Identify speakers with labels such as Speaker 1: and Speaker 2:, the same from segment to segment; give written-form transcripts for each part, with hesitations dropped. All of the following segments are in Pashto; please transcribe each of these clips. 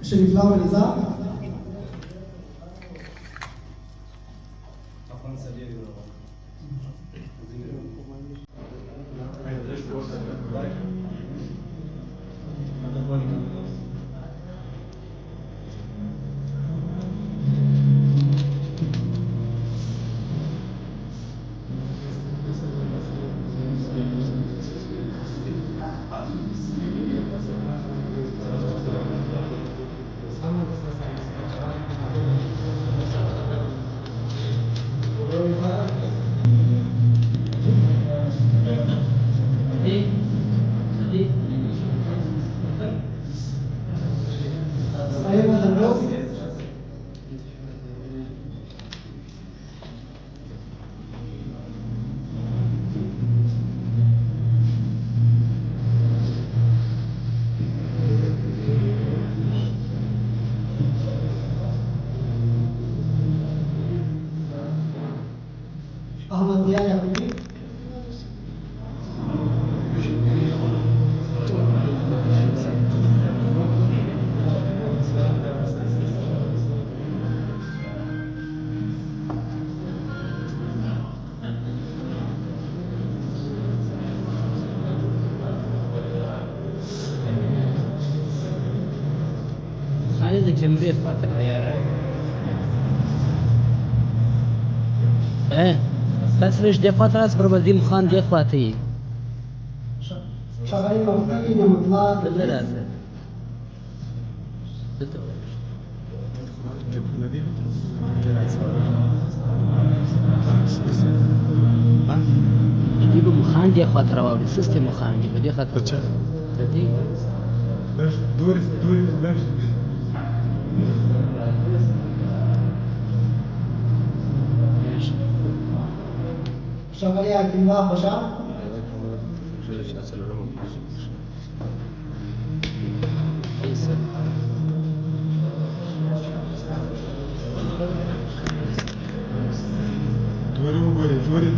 Speaker 1: شريف لا والإذاعة أحمد ضياء يعقوبي
Speaker 2: هذا جنبيه ايه بس ليش دفعت راس بربديم خان دفعتي
Speaker 1: شغالين موجودين ومطلع
Speaker 2: بالثلاثة يجيبوا مخان دي اخوات روابط سيستم مخان دي بدي اخوات بدي
Speaker 3: ليش دوري ليش
Speaker 1: شغالين عبد الله بشار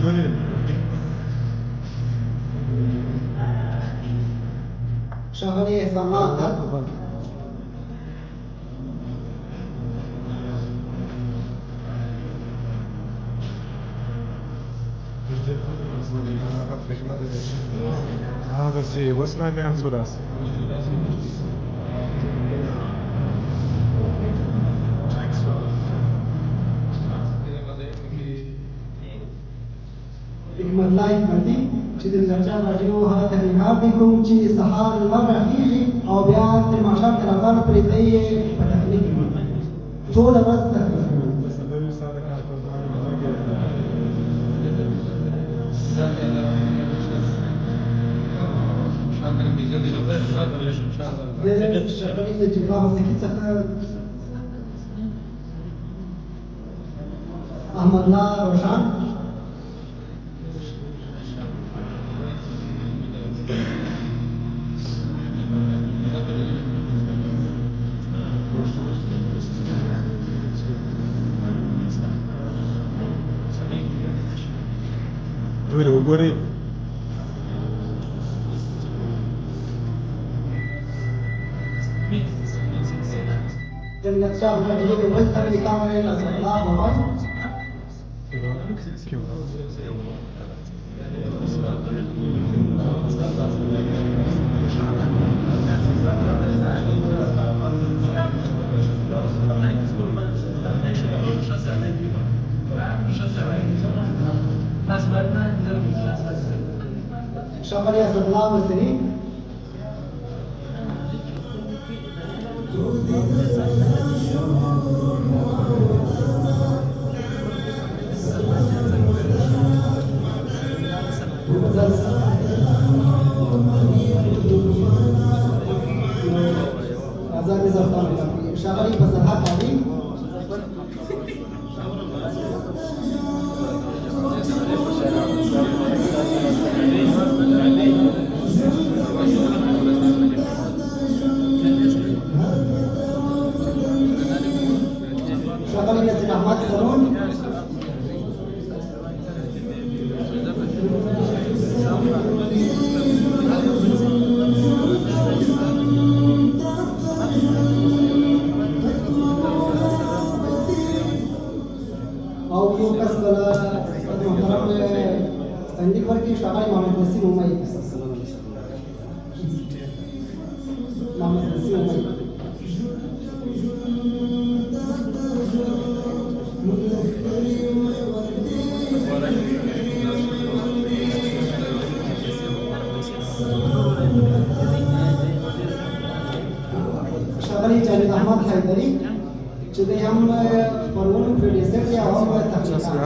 Speaker 3: دوري
Speaker 1: شغالين إحسان ناطق
Speaker 3: هذا سي وصلنا لين ثلاثي
Speaker 1: حکمت الله حکمتي چې د چرچا راډیو هغه تحریکات دي کوم چې سهار لمر راخیږي او بیا تر ماښام تر اذانه پورې ځایي په تحریک ټوله ورځ تحریک شغالين د جبهه مسلکي څخه احمد الله روشان
Speaker 3: دوري
Speaker 1: جميع الشعب المجيد والملتقى بكامل الاستقلال والعزم شغالي اسد الله والسنين أزال زرطان شغالي بس الحق عليه شغالي نزل أحمد صندوق ورکی اشتغال محمد نسیم امیدی محمد نسیم امیدی اشتغالی جاوید احمد حیدری چې دوی هم پرونو پروډیوسر دي او هم تخنیکان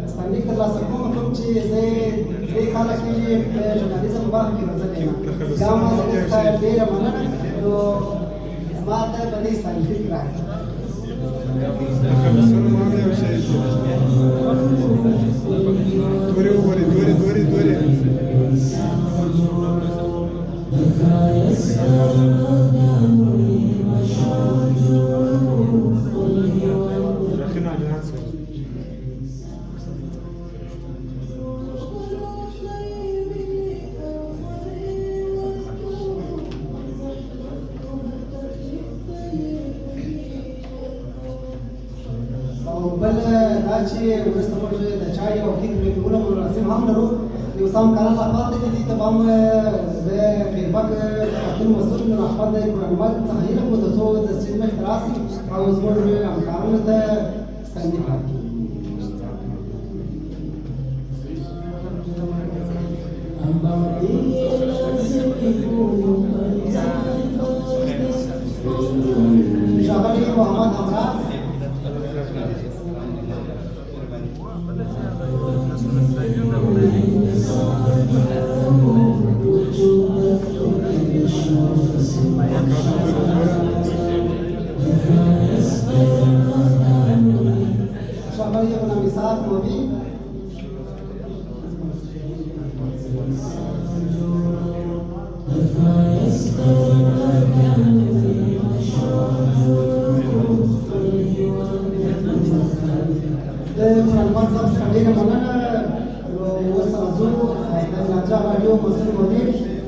Speaker 1: صندوق ترلاسه کوم چې زه دې کاله کې په ژورنالیزم برخه کې راځم دا ما څخه ډېره مننه نو زما ته په دې صندوق راغی بل دا چې وروسته موږ د چای او کیک بریکونه مراسم هم لرو یو څه امکانات پاتې دي ته به هم د فیډبک پښتون مسؤل نه خپل د معلومات څخه هیله کوو ترڅو د سټریم مخ ته راسي او زموږ همکارانو ته ستاینه وکړي ښاغلی محمد همراز ښاغلی غلام اسحاق مبین د معلومات صاحب څخه ډېره مننه اوس راځو د ناجا راډیو مسؤل مدیر